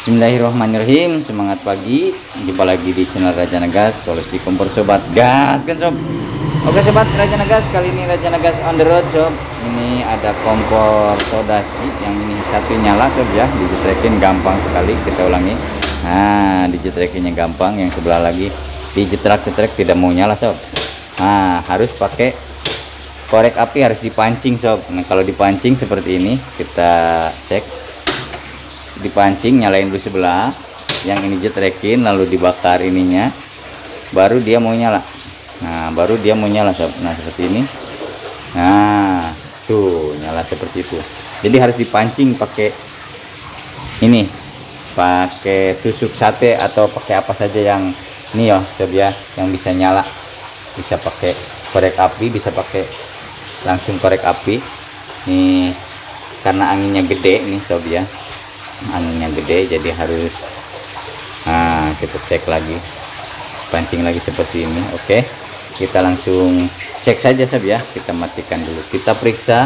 Bismillahirrahmanirrahim. Semangat pagi, jumpa lagi di channel Raja Nagas, solusi kompor sobat gas kan sob. Oke sobat Raja Nagas, kali ini Raja Nagas on the road sob. Ini ada kompor Sodasi yang ini satu nyala sob ya, dijetrekin gampang sekali. Kita ulangi. Nah, dijetrekinnya gampang, yang sebelah lagi dijetrak-jetrek tidak mau nyala sob. Nah, harus pakai korek api, harus dipancing sob. Nah, kalau dipancing seperti ini, kita cek. Dipancing, nyalain dulu sebelah, yang ini jetrekin, lalu dibakar ininya, baru dia mau nyala. Nah, baru dia mau nyala sob. Nah, seperti ini. Nah, tuh nyala seperti itu. Jadi harus dipancing pakai ini, pakai tusuk sate atau pakai apa saja yang ini ya sob ya, yang bisa nyala. Bisa pakai korek api, bisa pakai langsung korek api. Nih, karena anginnya gede nih sob ya, anginnya gede, jadi harus kita cek lagi, pancing lagi seperti ini. Oke, kita langsung cek saja sob ya. Kita matikan dulu, kita periksa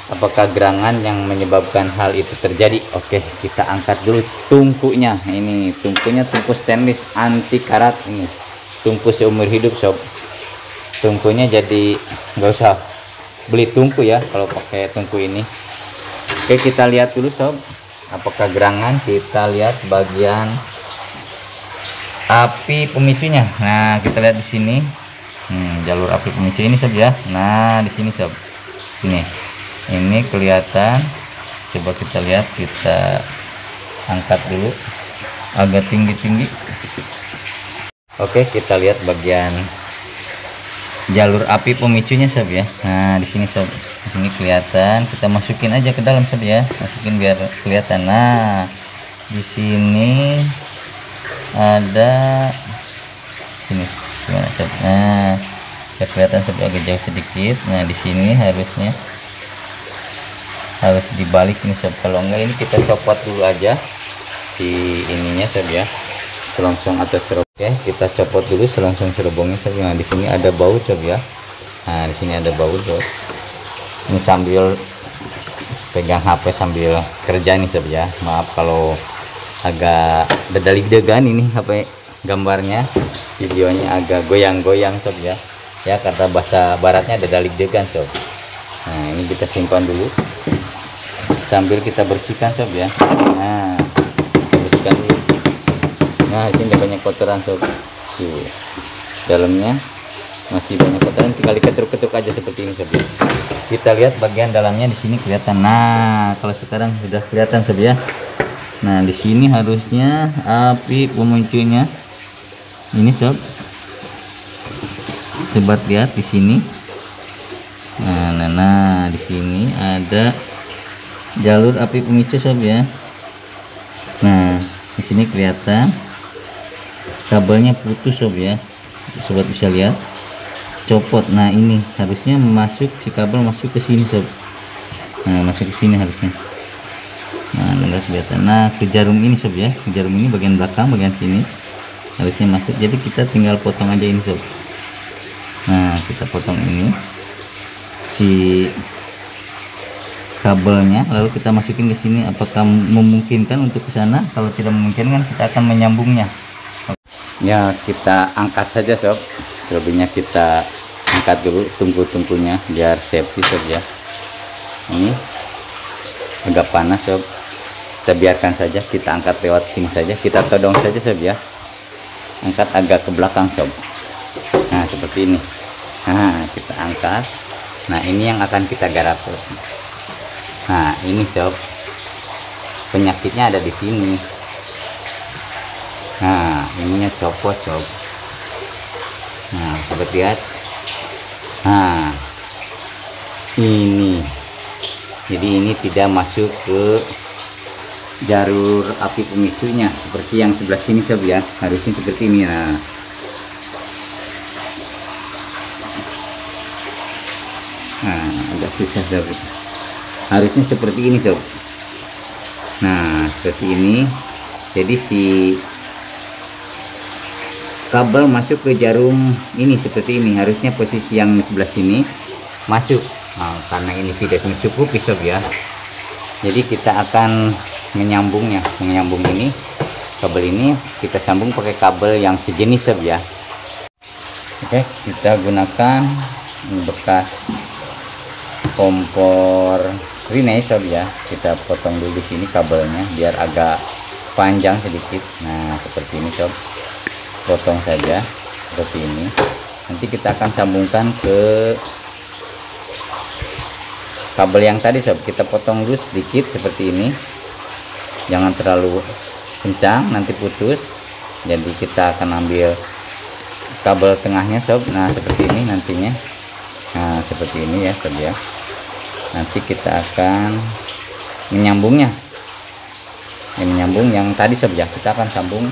apakah gerangan yang menyebabkan hal itu terjadi. Oke, kita angkat dulu tungkunya. Ini tungkunya tungku stainless anti karat, ini tungku seumur hidup sob. Tungkunya jadi nggak usah beli tungku ya kalau pakai tungku ini. Oke, kita lihat dulu sob apakah gerangan. Kita lihat bagian api pemicunya. Nah, kita lihat di sini jalur api pemicu ini sob ya. Nah, di sini sob, ini kelihatan. Coba kita lihat, kita angkat dulu agak tinggi-tinggi. Oke, kita lihat bagian jalur api pemicunya sob ya. Nah, di sini sob, di sini kelihatan. Kita masukin aja ke dalam sob ya, masukin biar kelihatan. Nah, di sini ada sini gimana sob. Nah, ya kelihatan sob, agak jauh sedikit. Nah, di sini harusnya harus dibalik nih sob. Kalau enggak, ini kita copot dulu aja si ininya sob ya, selongsong atau cerobong. Oke, kita copot dulu selongsong cerobongnya sob. Nah, di sini ada baut sob ya. Nah, di sini ada baut sob. Ini sambil pegang HP sambil kerja nih sob ya. Maaf kalau agak dedalig-degan ini HP, gambarnya, videonya agak goyang-goyang sob ya. Ya, kata bahasa baratnya dedalig-degan sob. Nah, ini kita simpan dulu sambil kita bersihkan sob ya. Nah, kita bersihkan dulu. Nah, sini ada banyak kotoran sob. Tuh, dalamnya masih banyak kotoran, tinggal diketuk-ketuk aja seperti ini sob ya. Kita lihat bagian dalamnya, di sini kelihatan. Nah, kalau sekarang sudah kelihatan sob ya. Nah, di sini harusnya api pemicunya ini sob. Coba lihat di sini. Nah, di sini ada jalur api pemicu sob ya. Nah, di sini kelihatan kabelnya putus sob ya, sobat bisa lihat, copot. Nah, ini harusnya masuk, si kabel masuk ke sini sob. Nah, masuk ke sini harusnya. Nah, enggak kelihatan. Nah, ke jarum ini sob ya, ke jarum ini bagian belakang, bagian sini harusnya masuk. Jadi kita tinggal potong aja ini sob. Nah, kita potong ini si kabelnya, lalu kita masukin ke sini. Apakah memungkinkan untuk ke sana? Kalau tidak memungkinkan, kita akan menyambungnya. Ya, kita angkat saja sob. Selebihnya kita angkat dulu tungku-tungkunya biar safety sob ya. Ini agak panas sob, kita biarkan saja. Kita angkat lewat sini saja, kita todong saja sob ya. Angkat agak ke belakang sob. Nah, seperti ini. Nah, kita angkat. Nah, ini yang akan kita garap sob. Nah, ini sob, penyakitnya ada di sini. Nah, ininya copot sob. Nah, sobat lihat. Nah, ini jadi ini tidak masuk ke jalur api pemicunya seperti yang sebelah sini sob ya. Harusnya seperti ini. Nah, agak susah sob, harusnya seperti ini sob. Nah, seperti ini. Jadi si kabel masuk ke jarum ini seperti ini, harusnya posisi yang sebelah sini masuk. Nah, karena ini tidak mencukupi sob ya, jadi kita akan menyambung ini, kabel ini kita sambung pakai kabel yang sejenis sob ya. Oke, kita gunakan bekas kompor Rinnai sob ya. Kita potong dulu di sini kabelnya biar agak panjang sedikit. Nah, seperti ini sob. Potong saja seperti ini. Nanti kita akan sambungkan ke kabel yang tadi sob. Kita potong dulu sedikit seperti ini. Jangan terlalu kencang, nanti putus. Jadi kita akan ambil kabel tengahnya sob. Nah, seperti ini nantinya. Nah, seperti ini ya sob ya. Nanti kita akan menyambungnya. Yang menyambung yang tadi sob ya. Kita akan sambung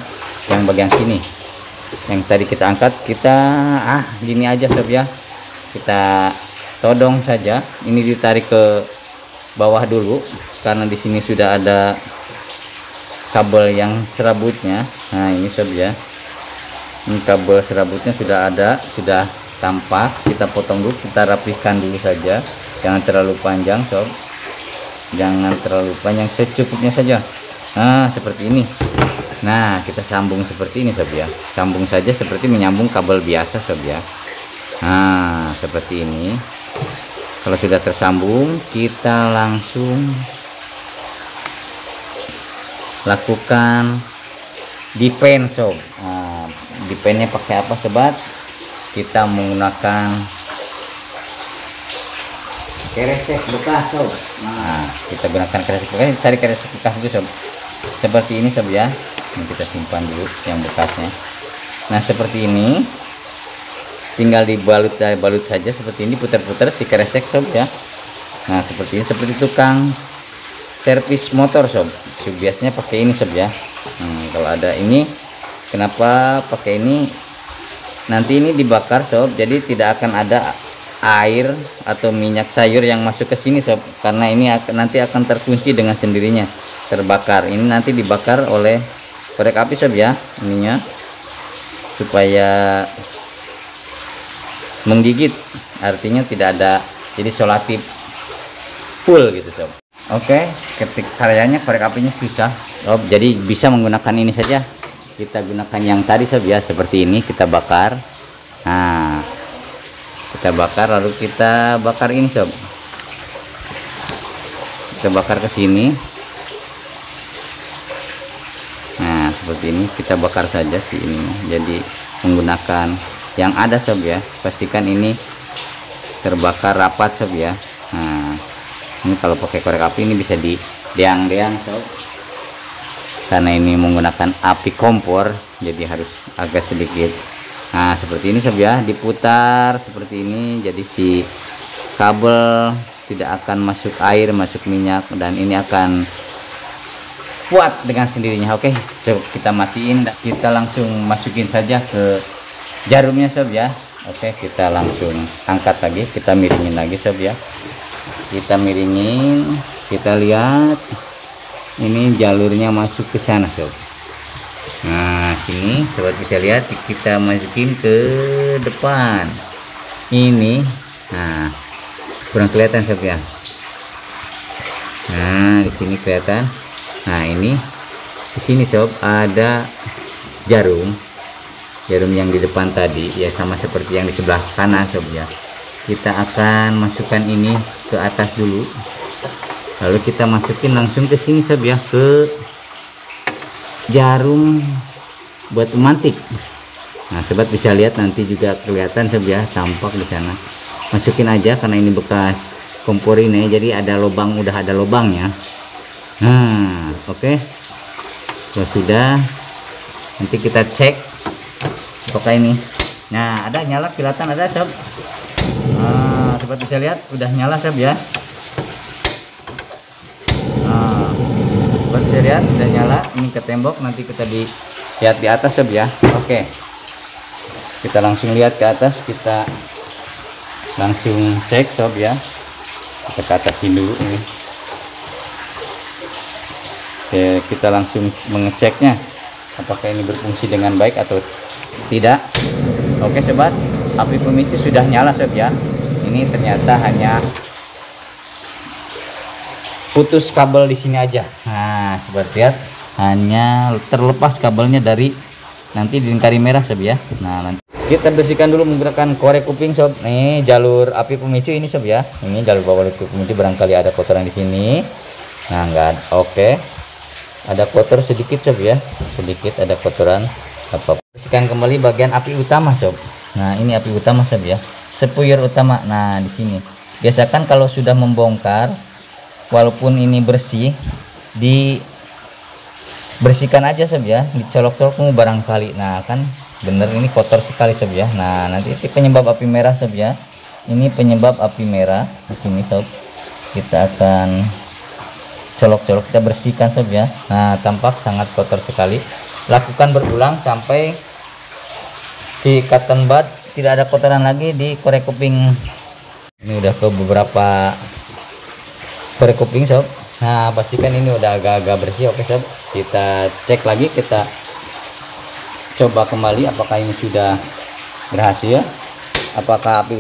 yang bagian sini. Yang tadi kita angkat, kita gini aja sob ya. Kita todong saja. Ini ditarik ke bawah dulu karena di sini sudah ada kabel yang serabutnya. Nah, ini sob ya. Ini kabel serabutnya sudah ada, sudah tampak. Kita potong dulu, kita rapihkan dulu saja. Jangan terlalu panjang sob, jangan terlalu panjang, secukupnya saja. Nah, seperti ini. Nah, kita sambung seperti ini sob ya. Sambung saja seperti menyambung kabel biasa sob ya. Nah, seperti ini. Kalau sudah tersambung, kita langsung lakukan depen sob. Nah, depennya pakai apa sobat? Kita menggunakan keresek bekas sob. Nah, kita gunakan keresek bekas. Cari keresek bekas dulu sob. Seperti ini sob ya. Ini kita simpan dulu yang bekasnya. Nah, seperti ini. Tinggal dibalut saja seperti ini, putar-putar si keresek sob ya. Nah, seperti ini, seperti tukang servis motor sob. Biasanya pakai ini sob ya. Kalau ada ini, kenapa pakai ini? Nanti ini dibakar sob, jadi tidak akan ada air atau minyak sayur yang masuk ke sini sob, karena ini nanti akan terkunci dengan sendirinya, terbakar. Ini nanti dibakar oleh korek api sob ya, ininya supaya menggigit, artinya tidak ada, jadi solatif full gitu sob. Oke, ketik karyanya korek apinya susah sob, jadi bisa menggunakan ini saja. Kita gunakan yang tadi sob ya, seperti ini kita bakar. Nah, kita bakar, lalu kita bakar ini sob. Kita bakar ke sini. Nah, seperti ini kita bakar saja sih ini. Jadi menggunakan yang ada sob ya. Pastikan ini terbakar rapat sob ya. Nah, ini kalau pakai korek api ini bisa di deang-deang sob. Karena ini menggunakan api kompor, jadi harus agak sedikit. Nah, seperti ini sob ya, diputar seperti ini, jadi si kabel tidak akan masuk air, masuk minyak, dan ini akan kuat dengan sendirinya. Oke, coba kita matiin, kita langsung masukin saja ke jarumnya sob ya. Oke, kita langsung angkat lagi, kita miringin lagi sob ya. Kita miringin, kita lihat ini jalurnya masuk ke sana sob. Nah, sini sobat bisa lihat, kita masukin ke depan ini. Nah, kurang kelihatan sob ya. Nah, di sini kelihatan. Nah, ini di sini sob ada jarum yang di depan tadi ya, sama seperti yang di sebelah kanan sob ya. Kita akan masukkan ini ke atas dulu, lalu kita masukin langsung ke sini sob ya, ke jarum buat memantik. Nah, sobat bisa lihat, nanti juga kelihatan sob ya, tampak di sana. Masukin aja karena ini bekas kompor ini, jadi ada lubang, udah ada lubangnya. Nah, oke. Kalau sudah, nanti kita cek apakah ini. Nah, ada nyala, kelihatan ada sob. Nah, sobat bisa lihat udah nyala sob ya. Nah, sobat bisa lihat udah nyala. Ini ke tembok, nanti kita lihat di atas sob ya. Oke, kita langsung lihat ke atas, kita langsung cek sob ya. Kita ke atasin dulu ini. Oke, kita langsung mengeceknya apakah ini berfungsi dengan baik atau tidak. Oke sobat, api pemicu sudah nyala sob ya. Ini ternyata hanya putus kabel di sini aja. Nah, Nah sobat lihat, hanya terlepas kabelnya dari nanti dilingkari merah sob ya. Nah nanti kita bersihkan dulu menggunakan korek kuping sob. Nih jalur api pemicu ini sob ya. Ini jalur bawah api pemicu, barangkali ada kotoran di sini. Nah enggak ada. Oke, ada kotor sedikit sob ya, sedikit ada kotoran. Apa, bersihkan kembali bagian api utama sob. Nah ini api utama sob ya, spuyur utama. Nah di sini biasakan kalau sudah membongkar, walaupun ini bersih, dibersihkan aja sob ya, dicolok-colok barangkali. Nah kan bener ini kotor sekali sob ya. Nah nanti itu penyebab api merah sob ya. Ini penyebab api merah di sini sob. Kita akan colok-colok, kita bersihkan sob ya. Nah tampak sangat kotor sekali. Lakukan berulang sampai di cotton bud tidak ada kotoran lagi di korek kuping. Ini udah ke beberapa korek kuping sob. Nah pastikan ini udah agak-agak bersih. Oke sob, kita cek lagi, kita coba kembali apakah ini sudah berhasil, apakah api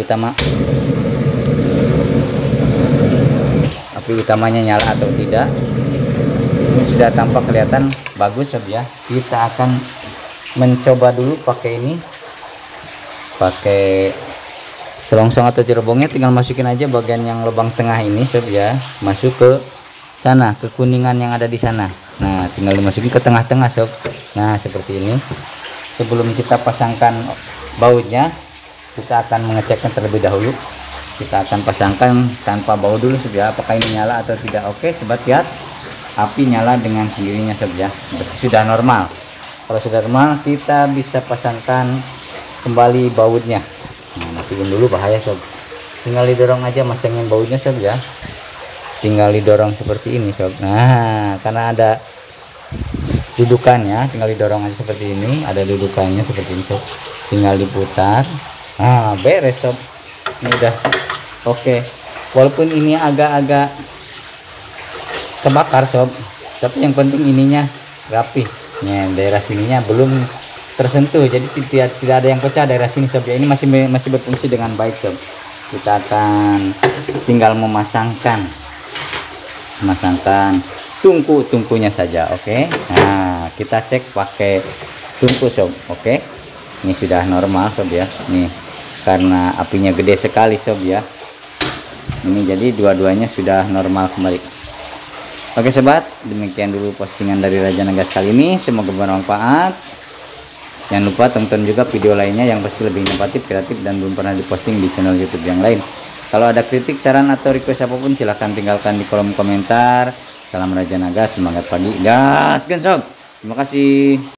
utamanya nyala atau tidak. Ini sudah tampak kelihatan bagus sob ya. Kita akan mencoba dulu pakai ini, pakai selongsong atau cerobongnya. Tinggal masukin aja bagian yang lubang tengah ini sob ya, masuk ke sana, ke kuningan yang ada di sana. Nah tinggal dimasukin ke tengah-tengah sob. Nah seperti ini. Sebelum kita pasangkan bautnya, kita akan mengeceknya terlebih dahulu. Kita akan pasangkan tanpa baut dulu sob ya, apakah ini nyala atau tidak. Oke sobat lihat, api nyala dengan sendirinya sob ya, sudah normal. Kalau sudah normal, kita bisa pasangkan kembali bautnya. Nah matiin dulu, bahaya sob. Tinggal didorong aja masangin bautnya sob ya, tinggal didorong seperti ini sob. Nah karena ada dudukannya, tinggal didorong aja seperti ini, ada dudukannya seperti ini sob, tinggal diputar. Nah beres sob, ini udah oke. Walaupun ini agak-agak terbakar sob, tapi yang penting ininya rapi. Nah daerah sininya belum tersentuh, jadi tidak ada yang pecah daerah sini sob ya. Ini masih berfungsi dengan baik sob. Kita akan tinggal memasangkan tungkunya saja. Oke, nah kita cek pakai tungku sob. Oke, ini sudah normal sob ya. Nih karena apinya gede sekali sob ya, ini jadi dua-duanya sudah normal kembali. Oke sobat, demikian dulu postingan dari Raja Ngegas kali ini, semoga bermanfaat. Jangan lupa tonton juga video lainnya yang pasti lebih inovatif, kreatif, dan belum pernah diposting di channel YouTube yang lain. Kalau ada kritik, saran, atau request apapun, silahkan tinggalkan di kolom komentar. Salam Raja Nagas, semangat pagi, gas sob. Terima kasih.